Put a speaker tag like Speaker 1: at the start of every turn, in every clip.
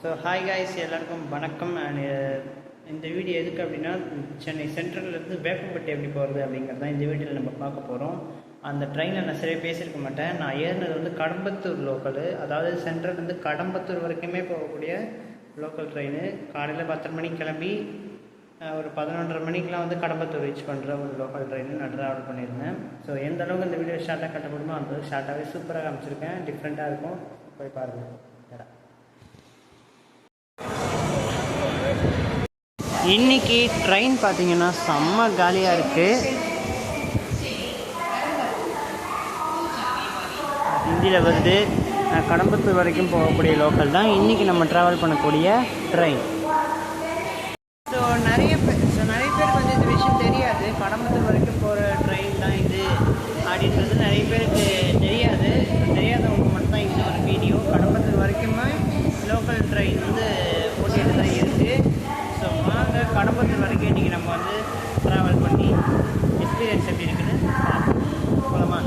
Speaker 1: So hi guys, எல்லாருக்கும் வணக்கம். And இந்த வீடியோ எதுக்கு அப்படின்னா, சென்னை சென்ட்ரல்லேருந்து வேப்பம்பட்டி எப்படி போகிறது அப்படிங்கிறது தான் இந்த வீடியோவில் நம்ம பார்க்க போகிறோம். அந்த ட்ரெயினில் நான் சரியாக பேசியிருக்க மாட்டேன். நான் ஏறினது வந்து கடம்பத்தூர் லோக்கலு, அதாவது சென்ட்ரல்லேருந்து கடம்பத்தூர் வரைக்குமே போகக்கூடிய லோக்கல் ட்ரெயின். காலையில் 10 மணிக்கு கிளம்பி ஒரு 11:30 மணிக்கெலாம் வந்து கடம்பத்தூர் ரீச் பண்ணுற ஒரு லோக்கல் ட்ரெயின் நான் ட்ராவல் பண்ணியிருந்தேன். ஸோ எந்த அளவுக்கு இந்த வீடியோ ஷார்ட்டாக கட்டப்படுமோ அந்த ஷார்ட்டாகவே சூப்பராக காமிச்சிருக்கேன். டிஃப்ரெண்ட்டாக இருக்கும், போய் பாருங்கள். இன்றைக்கி ட்ரெயின் பார்த்தீங்கன்னா செம்ம காலியாக இருக்குது. ஹிந்தியில் வருது. கடம்பத்தூர் வரைக்கும் போகக்கூடிய லோக்கல் தான் இன்றைக்கி நம்ம ட்ராவல் பண்ணக்கூடிய ட்ரெயின். ஸோ நிறைய பேருக்கு வந்து இந்த விஷயம் தெரியாது. கடம்பத்தூர் வரைக்கும் போகிற ட்ரெயின் தான் இது அப்படின்றது நிறைய பேருக்கு தெரியாது. தெரியாதவங்க மட்டும் தான் இந்த ஒரு வீடியோ. கடம்பத்தூர் வரைக்குமே லோக்கல் ட்ரெயின் வந்து ஓட்டிகிட்டு தான் இருக்குது. ஸோ வாங்க, கடம்பத்தூர் வரைக்கும் இன்றைக்கி நம்ம வந்து ட்ராவல் பண்ணி எக்ஸ்பீரியன்ஸ் எப்படி இருக்குன்னு போகலாமா?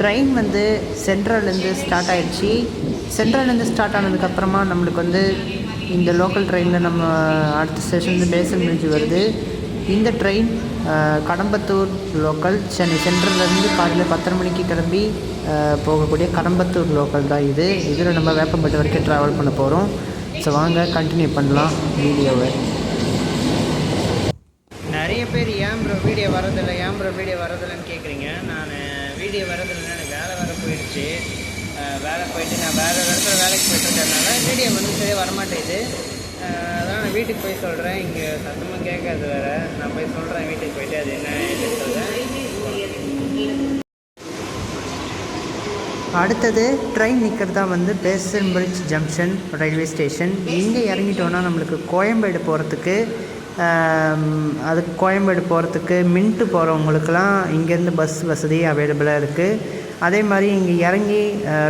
Speaker 1: ட்ரெயின் வந்து சென்ட்ரல்லேருந்து ஸ்டார்ட் ஆகிடுச்சு. சென்ட்ரல்லேருந்து ஸ்டார்ட் ஆனதுக்கப்புறமா நம்மளுக்கு வந்து இந்த லோக்கல் ட்ரெயினில் நம்ம அடுத்த ஸ்டேஷன் வந்து பேசன் பிரிட்ஜ் வருது. இந்த ட்ரெயின் கடம்பத்தூர் லோக்கல், சென்னை சென்ட்ரல்லேருந்து காலையில் 10 மணிக்கு கிளம்பி போகக்கூடிய கடம்பத்தூர் லோக்கல் தான் இது. இதில் நம்ம வேப்பம்பட்டி வரைக்கும் ட்ராவல் பண்ண போகிறோம். ஸோ வாங்க கண்டினியூ பண்ணலாம் வீடியோவை. நிறைய பேர் ஏன் ப்ரோ வீடியோ வரதில்லைன்னு கேட்குறீங்க. நான் வீடியோ வரதில்லைன்னா எனக்கு வேலை போயிடுச்சு. வேலை போயிட்டு நான் வேறு இடத்துல வேலைக்கு போயிட்டுருக்கறதுனால வீடியோ வந்து சரியாக வரமாட்டேங்குது. அதான் நான் வீட்டுக்கு போய் சொல்கிறேன். இங்கே சத்தமாக கேட்காது வேறு. நான் போய் சொல்கிறேன் வீட்டுக்கு போயிட்டு அது என்ன சொல்கிறேன். அடுத்தது ட்ரெயின் நிற்கிறதா வந்து Basin Bridge junction railway station. இங்கே இறங்கிட்டோன்னா நம்மளுக்கு கோயம்பேடு போகிறதுக்கு மின்ட்டு போகிறவங்களுக்கெல்லாம் இங்கேருந்து பஸ் வசதி அவைலபிளாக இருக்குது. அதே மாதிரி இங்கே இறங்கி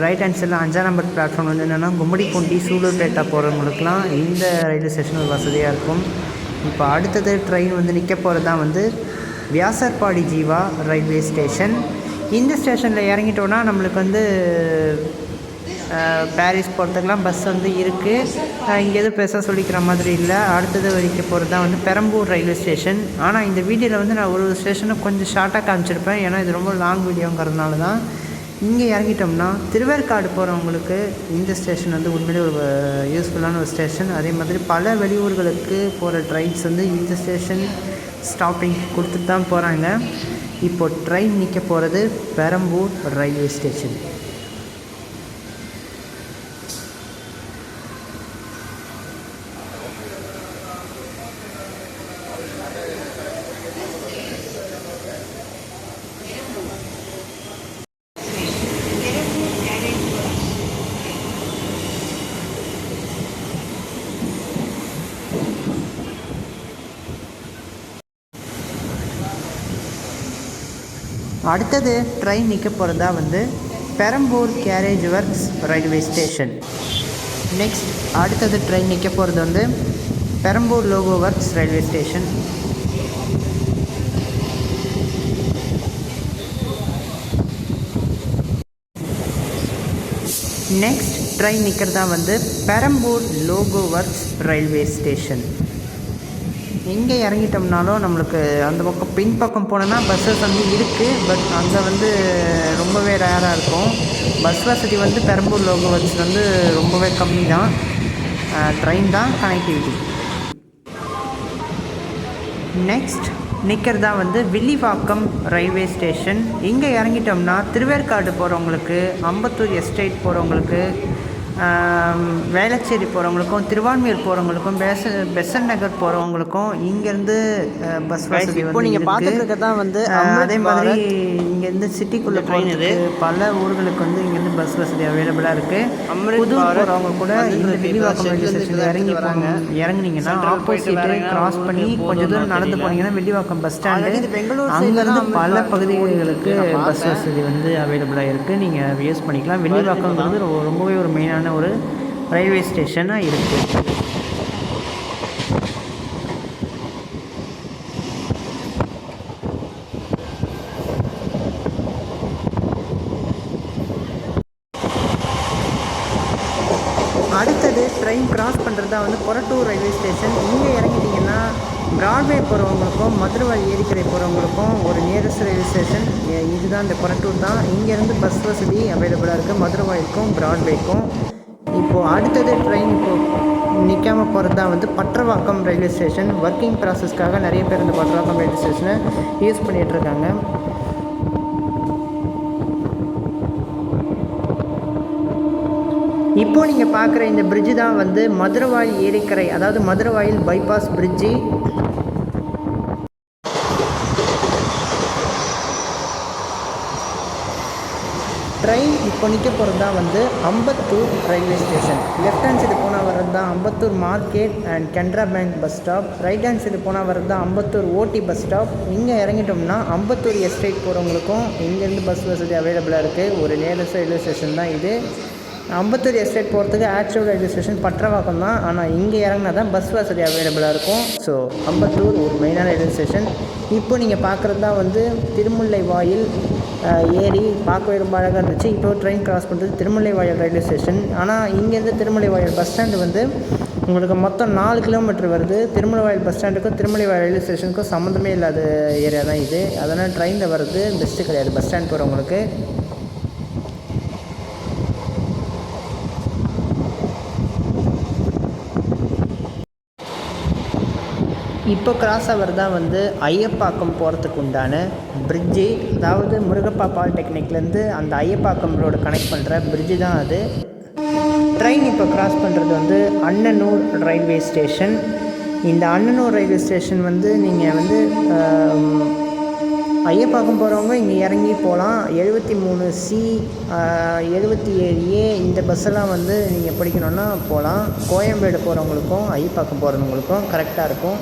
Speaker 1: ரைட் ஹேண்ட் சைடில் 5ஆம் நம்பர் பிளாட்ஃபார்ம் வந்து என்னென்னா கும்மிடிப்பூண்டி சூலூர்பேட்டா போகிறவங்களுக்குலாம் இந்த ரயில்வே ஸ்டேஷன் ஒரு வசதியாக இருக்கும். இப்போ அடுத்தது ட்ரெயின் வந்து நிற்க போகிறது தான் வந்து வியாசர்பாடி ஜீவா ரயில்வே ஸ்டேஷன். இந்த ஸ்டேஷனில் இறங்கிட்டோன்னா நம்மளுக்கு வந்து பாரிஸ் போகிறதுக்கெலாம் பஸ் வந்து இருக்குது. இங்கே எதுவும் பெருசாக சொல்லிக்கிற மாதிரி இல்லை. அடுத்தது வரைக்கும் போகிறது தான் வந்து பெரம்பூர் ரயில்வே ஸ்டேஷன். ஆனால் இந்த வீடியோவில் வந்து நான் ஒரு ஸ்டேஷனை கொஞ்சம் ஷார்ட்டாக காமிச்சிருப்பேன், ஏன்னா இது ரொம்ப லாங் வீடியோங்கிறதுனால தான். இங்கே இறங்கிட்டோம்னா திருவேற்காடு போகிறவங்களுக்கு இந்த ஸ்டேஷன் வந்து உண்மையிலே ஒரு யூஸ்ஃபுல்லான ஒரு ஸ்டேஷன். அதே மாதிரி பல வெளியூர்களுக்கு போகிற ட்ரெயின்ஸ் வந்து இந்த ஸ்டேஷன் ஸ்டாப்பிங் கொடுத்துட்டு தான் போகிறாங்க. இப்போது ட்ரெயின் நிற்க போகிறது பெரம்பூர் ரயில்வே ஸ்டேஷன். அடுத்தது ட்ரெயின் நிற்க போகிறதா வந்து Perambur carriage works railway station. Next அடுத்தது ட்ரெயின் நிற்க போகிறது வந்து Perambur loco works railway station. Next train நிற்கிறதா வந்து Perambur loco works railway station. எங்கே இறங்கிட்டோம்னாலும் நம்மளுக்கு அந்த பக்கம் பின்பக்கம் போனோன்னா பஸ்ஸஸ் வந்து இருக்குது. பட் அங்கே வந்து ரொம்பவே ரேராக இருக்கும். பஸ் வசதி வந்து பெரம்பூர் லோகோ ஒர்க்ஸ் வந்து ரொம்பவே கம்மி தான். ட்ரெயின் தான் கனெக்டிவிட்டி. நெக்ஸ்ட் நிற்கிறதா வந்து வில்லிவாக்கம் ரயில்வே ஸ்டேஷன். இங்கே இறங்கிட்டோம்னா திருவேற்காடு போகிறவங்களுக்கு, அம்பத்தூர் எஸ்டேட் போகிறவங்களுக்கு, வேளச்சேரி போகிறவங்களுக்கும், திருவான்மியூர் போகிறவங்களுக்கும், பெசன் நகர் போகிறவங்களுக்கும் இங்கேருந்து பஸ் வசதி வந்து நீங்கள் பார்த்துட்டு தான் வந்து. அதே மாதிரி இங்கேருந்து சிட்டிக்குள்ளே ட்ரெயின் இது பல ஊர்களுக்கு வந்து இங்கேருந்து பஸ் வசதி அவைலபிளாக இருக்குது. புதூர் போகிறவங்க கூட இந்த வில்லிவாக்கம் ரயில்வே ஸ்டேஷனில் இறங்குனீங்கன்னா ஆப்போசிட்டு கிராஸ் பண்ணி கொஞ்சம் தூரம் நடந்து போனீங்கன்னா வில்லிவாக்கம் பஸ் ஸ்டாண்டு, அங்கேருந்து பல பகுதிகளுக்கு பஸ் வசதி வந்து அவைலபிளாக இருக்குது. நீங்கள் யூஸ் பண்ணிக்கலாம். வில்லிவாக்கம்ங்கிறது ரொம்பவே ஒரு மெயினான ஒரு ரயில்வே ஸ்டேஷனாக இருக்குது. ட்ரெயின் கிராஸ் பண்ணுறது தான் வந்து கொரட்டூர் ரயில்வே ஸ்டேஷன். இங்கே இறங்கிட்டிங்கன்னா பிராட்வே போகிறவங்களுக்கும் மதுரவாயல் ஏரிக்கரை போகிறவங்களுக்கும் ஒரு நியரஸ்ட் ரயில்வே ஸ்டேஷன் இதுதான், இந்த கொரட்டூர் தான். இங்கேருந்து பஸ் வசதி அவைலபிளாக இருக்குது மதுரவாயலுக்கும் பிராட்வேக்கும். இப்போது அடுத்தது ட்ரெயின் இப்போது நிற்காமல் போகிறது தான் வந்து பற்றவாக்கம் ரயில்வே ஸ்டேஷன். ஒர்க்கிங் ப்ராசஸ்க்காக நிறைய பேர் இந்த பற்றவாக்கம் ரயில்வே ஸ்டேஷனை யூஸ் பண்ணிகிட்ருக்காங்க. இப்போது நீங்கள் பார்க்குற இந்த பிரிட்ஜு தான் வந்து மதுரவாயல் ஏரிக்கரை, அதாவது மதுரவாயல் பைபாஸ் பிரிட்ஜு. ட்ரெயின் இப்போ நிற்க போகிறது தான் வந்து Ambattur railway station. Left hand side போனால் வர்றது தான் Ambattur market and Canara bank bus stop. Right hand side போனால் வர்றது தான் அம்பத்தூர் ஓடி பஸ் ஸ்டாப். இங்கே இறங்கிட்டோம்னா அம்பத்தூர் எஸ்டேட் போகிறவங்களுக்கும் இங்கேருந்து பஸ் வசதி அவைலபிளாக இருக்குது. ஒரு நியரஸ்ட் ரயில்வே ஸ்டேஷன் தான் இது. அம்பத்தூர் எஸ்டேட் போகிறதுக்கு ஆக்சுவல் ரயில்வே ஸ்டேஷன் பற்றவாக்கம் தான், ஆனால் இங்கே இறங்கினா தான் பஸ் வசதி அவைலபிளாக இருக்கும். ஸோ அம்பத்தூர் ஒரு மெயினான ரயில்வே ஸ்டேஷன். இப்போ நீங்கள் பார்க்குறது தான் வந்து திருமுல்லை வாயில் ஏரி. பார்க்கவே ரொம்ப அழகாக இருந்துச்சு. இப்போ ட்ரெயின் கிராஸ் பண்ணுறது திருமுல்லை வாயில் ரயில்வே ஸ்டேஷன். ஆனால் இங்கேருந்து திருமுல்லை வாயில் பஸ் ஸ்டாண்டு வந்து உங்களுக்கு மொத்தம் 4 கிலோமீட்டர் வருது. திருமுல்லை வாயில் பஸ் ஸ்டாண்டுக்கும் திருமுல்லை வாயில் ரயில்வே ஸ்டேஷனுக்கும் சம்மந்தமே இல்லாத ஏரியா தான் இது. அதனால் ட்ரெயினில் வர்றது பெஸ்ட்டு கிடையாது பஸ் ஸ்டாண்ட் போகிறவங்களுக்கு. இப்போ கிராஸ் ஆவர் தான் வந்து ஐயப்பாக்கம் போகிறதுக்கு உண்டான பிரிட்ஜு. அதாவது முருகப்பா பாலிடெக்னிக்லேருந்து அந்த ஐயப்பாக்கம் ரோடு கனெக்ட் பண்ணுற பிரிட்ஜு தான் அது. ட்ரெயின் இப்போ கிராஸ் பண்ணுறது வந்து அண்ணனூர் ரயில்வே ஸ்டேஷன். இந்த அண்ணனூர் ரயில்வே ஸ்டேஷன் வந்து நீங்கள் வந்து ஐயப்பாக்கம் போகிறவங்க இங்கே இறங்கி போகலாம். 73C 77A இந்த பஸ்ஸெல்லாம் வந்து நீங்கள் பிடிக்கணுன்னா போகலாம். கோயம்பேடு போகிறவங்களுக்கும் ஐயப்பாக்கம் போகிறவங்களுக்கும் கரெக்டாக இருக்கும்.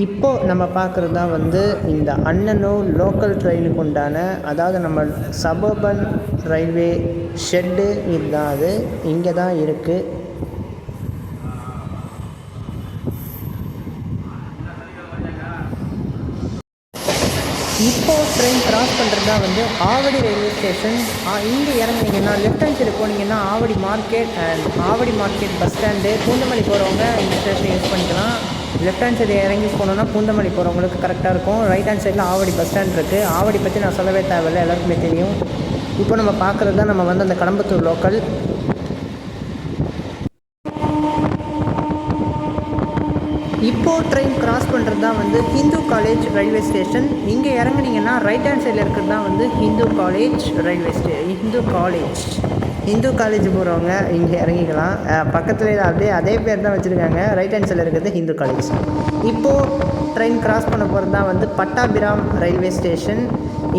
Speaker 1: இப்போது நம்ம பார்க்குறது தான் வந்து இந்த அண்ணனூர் லோக்கல் ட்ரெயினுக்கு உண்டான, அதாவது நம்ம சபர்பன் ரயில்வே ஷெட்டு இதுதான். அது இங்கே தான் இருக்குது. இப்போது ட்ரெயின் கிராஸ் பண்ணுறது தான் வந்து ஆவடி ரயில்வே ஸ்டேஷன். இங்கே இறங்குனீங்கன்னா லெஃப்ட் ஹேண்ட் சைடு போனீங்கன்னா Avadi market and Avadi market bus stand. Poonamallee போகிறவங்க இந்த ஸ்டேஷனை யூஸ் பண்ணிக்கலாம். லெஃப்ட் ஹேண்ட் சைடு இறங்கி போனோன்னா பூந்தமல்லி போகிறவங்களுக்கு கரெக்டாக இருக்கும். ரைட் ஹேண்ட் சைடில் ஆவடி பஸ் ஸ்டாண்ட் இருக்குது. ஆவடி பற்றி நான் சொல்லவே தேவையில்லை, எல்லாருக்குமே தெரியும். இப்போ நம்ம பார்க்குறது தான் நம்ம வந்து அந்த கடம்பத்தூர் லோக்கல். இப்போது ட்ரெயின் கிராஸ் பண்ணுறது தான் வந்து ஹிந்து காலேஜ் ரயில்வே ஸ்டேஷன். இங்கே இறங்குனீங்கன்னா ரைட் ஹேண்ட் சைடில் இருக்கிறது தான் வந்து Hindu college railway Hindu college போகிறவங்க இங்கே இறங்கிக்கலாம். பக்கத்தில் அதே பேர் தான் வச்சுருக்காங்க. ரைட் ஹேண்ட் சைடில் இருக்கிறது ஹிந்து காலேஜ். இப்போது ட்ரெயின் கிராஸ் பண்ண போகிறது தான் வந்து பட்டாபிராம் ரயில்வே ஸ்டேஷன்.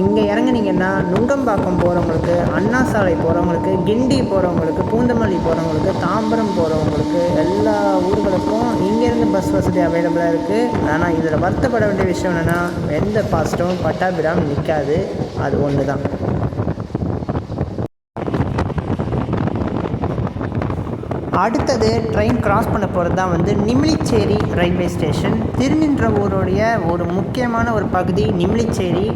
Speaker 1: இங்கே இறங்குனீங்கன்னா நுங்கம்பாக்கம் போகிறவங்களுக்கு, அண்ணா சாலை போகிறவங்களுக்கு, கிண்டி போகிறவங்களுக்கு, பூந்தமல்லி போகிறவங்களுக்கு, தாம்பரம் போகிறவங்களுக்கு, எல்லா ஊர்களுக்கும் இங்கேருந்து பஸ் வசதி அவைலபிளாக இருக்குது. ஆனால் இதில் வருத்தப்பட வேண்டிய விஷயம் என்னென்னா எந்த பாஸ்ட்டும் பட்டாபிராம் நிற்காது. அது ஒன்று தான். அடுத்தது ட்ரெயின் கிராஸ் பண்ண போகிறது தான் வந்து நிமிலிச்சேரி ரயில்வே ஸ்டேஷன். திருநின்றவூருடைய ஒரு முக்கியமான ஒரு பகுதி நிமிலிச்சேரி.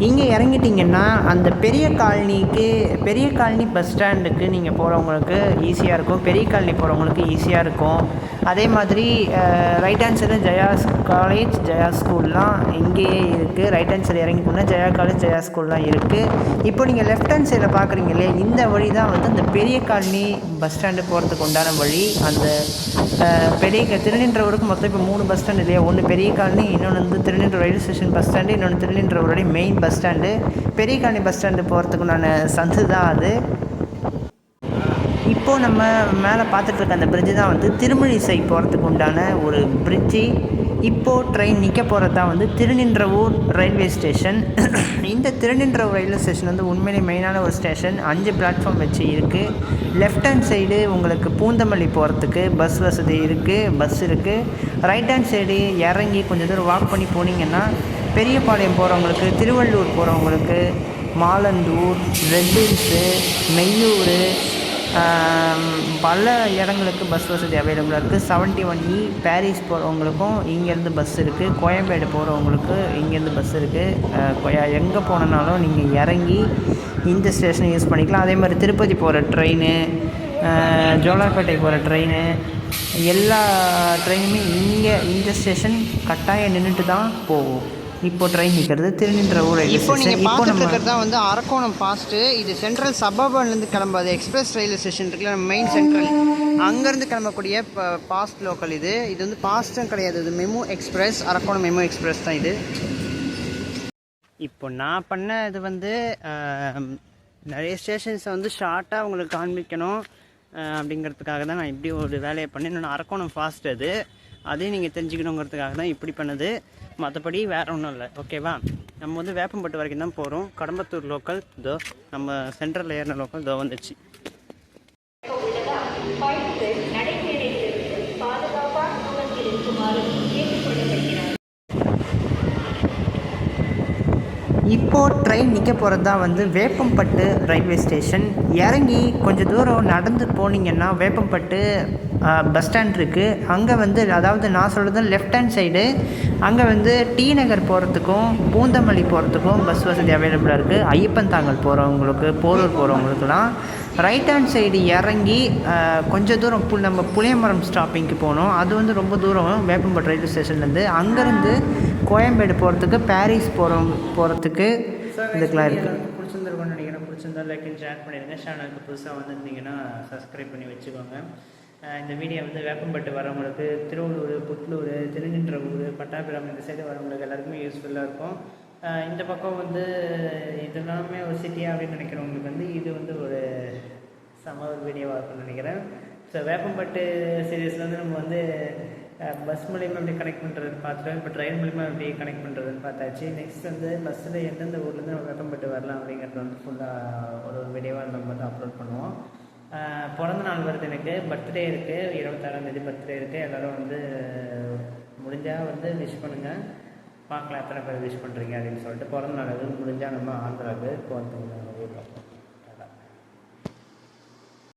Speaker 1: இங்கே இறங்கிட்டிங்கன்னா அந்த பெரிய காலனி பஸ் ஸ்டாண்டுக்கு நீங்கள் போகிறவங்களுக்கு ஈஸியாக இருக்கும். பெரிய காலனி போகிறவங்களுக்கு ஈஸியாக இருக்கும். அதே மாதிரி ரைட் ஹேண்ட் சைடில் ஜெயா காலேஜ், ஜெயா ஸ்கூல்லாம் இங்கேயே இருக்குது. ரைட் ஹேண்ட் சைடு இறங்கி போனால் ஜெயா காலேஜ், ஜெயா ஸ்கூல்லாம் இருக்குது. இப்போ நீங்கள் லெஃப்ட் ஹேண்ட் சைடில் பார்க்குறீங்க இல்லையா, இந்த வழி தான் வந்து அந்த பெரிய காலனி பஸ் ஸ்டாண்டு போகிறதுக்கு உண்டான வழி. அந்த திருநின்றவூருக்கு மொத்தம் இப்போ 3 பஸ் ஸ்டாண்டு இல்லையா, ஒன்று பெரிய காலனி, இன்னொன்று வந்து திருநின்ற ரயில்வே ஸ்டேஷன் பஸ் ஸ்டாண்டு, இன்னொன்று திருநின்றவூருடைய மெயின் பஸ் ஸ்டாண்டு. பெரிய காலனி பஸ் ஸ்டாண்டு போகிறதுக்குண்டான சந்து தான் அது. இப்போது நம்ம மேலே பார்த்துட்ருக்க அந்த பிரிட்ஜு தான் வந்து திருமழிசை போகிறதுக்கு உண்டான ஒரு பிரிட்ஜு. இப்போது ட்ரெயின் நிற்க போகிறது தான் வந்து திருநின்றவூர் ரயில்வே ஸ்டேஷன். இந்த திருநின்றவூர் ரயில்வே ஸ்டேஷன் வந்து உண்மையிலே மெயினான ஒரு ஸ்டேஷன். 5 பிளாட்ஃபார்ம் வச்சு இருக்குது. லெஃப்ட் ஹேண்ட் சைடு உங்களுக்கு பூந்தமல்லி போகிறதுக்கு பஸ் வசதி இருக்குது, பஸ் இருக்குது. ரைட் ஹேண்ட் சைடு இறங்கி கொஞ்சம் தூரம் வாக் பண்ணி போனீங்கன்னா பெரியபாளையம் போகிறவங்களுக்கு, திருவள்ளூர் போகிறவங்களுக்கு, மாலந்தூர், ரெட் ஹில்ஸு, மெய்யூர், பல இடங்களுக்கு பஸ் வசதி அவைலபிளாக இருக்குது. 71E பாரிஸ் போகிறவங்களுக்கும் இங்கேருந்து பஸ் இருக்குது. கோயம்பேடு போகிறவங்களுக்கு இங்கேருந்து பஸ் இருக்குது. எங்கே போனனாலும் நீங்கள் இறங்கி இந்த ஸ்டேஷனை யூஸ் பண்ணிக்கலாம். அதே மாதிரி திருப்பதி போகிற ட்ரெயின், ஜோலார்பேட்டை போகிற ட்ரெயின், எல்லா ட்ரெயினுமே இங்கே இந்த ஸ்டேஷன் கட்டாயம் நின்றுட்டு தான் போகும். இப்போ ட்ரெயின் நிற்கிறது திருநின்றவூர் ரயில்வே ஸ்டேஷன். இப்போ நம்ம இருக்கிறது தான் வந்து அரக்கோணம் ஃபாஸ்ட்டு. இது சென்ட்ரல் சபர்பன்லேருந்து கிளம்பாது எக்ஸ்பிரஸ் ரயில்வே ஸ்டேஷன் இருக்குல்ல, நம்ம மெயின் சென்ட்ரல், அங்கேருந்து கிளம்பக்கூடிய பாஸ்ட் லோக்கல். இது வந்து பாஸ்ட்டும் கிடையாது, இது MEMU express, Arakkonam MEMU express தான் இது. இப்போ நான் பண்ண இது வந்து நிறைய ஸ்டேஷன்ஸை வந்து ஷார்ட்டாக உங்களுக்கு காண்பிக்கணும் அப்படிங்கிறதுக்காக தான் நான் இப்படி ஒரு வேலையை பண்ணேன். இன்னொன்று அரக்கோணம் ஃபாஸ்ட் அது, அதையும் நீங்கள் தெரிஞ்சுக்கணுங்கிறதுக்காக தான் இப்படி பண்ணது. மற்றபடி வேறு ஒன்றும் இல்லை. ஓகேவா? நம்ம வந்து வேப்பம்பட்டு வரைக்கும் தான் போகிறோம். கடம்பத்தூர் லோக்கல் இதோ, நம்ம சென்ட்ரல் ஏறின லோக்கல் இதோ வந்துச்சு. இப்போது ட்ரெயின் நிற்க போகிறது தான் வந்து வேப்பம்பட்டு ரயில்வே ஸ்டேஷன். இறங்கி கொஞ்சம் தூரம் நடந்து போனீங்கன்னா வேப்பம்பட்டு பஸ் ஸ்டாண்ட் இருக்குது. அங்கே வந்து, அதாவது நான் சொல்கிறது லெஃப்ட் ஹேண்ட் சைடு, அங்கே வந்து டி நகர் போகிறதுக்கும் பூந்தமல்லி போகிறதுக்கும் பஸ் வசதி அவைலபிளாக இருக்குது. ஐயப்பன் தாங்கல் போகிறவங்களுக்கு, போரூர் போகிறவங்களுக்குலாம் ரைட் ஹேண்ட் சைடு இறங்கி கொஞ்சம் தூரம் நம்ம புளியமரம் ஸ்டாப்பிங்க்கு போகணும். அது வந்து ரொம்ப தூரம் வேப்பம்பட்டு ரயில்வே ஸ்டேஷன்லேருந்து. அங்கேருந்து கோயம்பேடு போகிறதுக்கு, பாரிஸ் போகிறதுக்கு இதுக்கெலாம் இருக்குது. பிடிச்சிருந்துருக்கும்னு நினைக்கிறேன். பிடிச்சிருந்தா லைக் அண்ட் ஷேர் பண்ணிடுங்க. சேனலுக்கு புதுசாக வந்திருந்தீங்கன்னா சப்ஸ்கிரைப் பண்ணி வச்சுக்கோங்க. இந்த வீடியோ வந்து வேப்பம்பட்டு வரவங்களுக்கு, திருவள்ளூர், புட்லூர், திருநின்றவூர், பட்டாபிராம் இந்த சைடு வரவங்களுக்கு எல்லாருக்குமே யூஸ்ஃபுல்லாக இருக்கும். இந்த பக்கம் வந்து இதெல்லாமே ஒரு சிட்டியாக அப்படின்னு நினைக்கிறவங்களுக்கு வந்து இது வந்து ஒரு சம வீடியோவாக இருக்கும்னு நினைக்கிறேன். ஸோ வேப்பம்பட்டு சீரீஸில் வந்து நம்ம வந்து பஸ் மூலிமா எப்படி கனெக்ட் பண்ணுறதுன்னு பார்த்துட்டோம். இப்போ ட்ரெயின் மூலிமா எப்படி கனெக்ட் பண்ணுறதுன்னு பார்த்தாச்சு. நெக்ஸ்ட் வந்து பஸ்ஸில் எந்தெந்த ஊர்லேருந்து நம்ம வேப்பம்பட்டு வரலாம் அப்படிங்கிறது வந்து ஃபுல்லாக ஒரு வீடியோவாக நம்ம வந்து அப்லோட் பண்ணுவோம். பிறந்த நாள் வருது, எனக்கு பர்த்டே இருக்குது, 26ஆம் தேதி பர்த்டே இருக்குது. எல்லோரும் வந்து முடிஞ்சால் வந்து விஷ் பண்ணுங்கள். பார்க்கலாம் எத்தனை பேர் விஷ் பண்ணுறீங்க அப்படின்னு சொல்லிட்டு. பிறந்த நாள் எதுவும் முடிஞ்சால் நம்ம ஆந்திராவுக்கு போகிறதுக்கு பார்ப்போம்.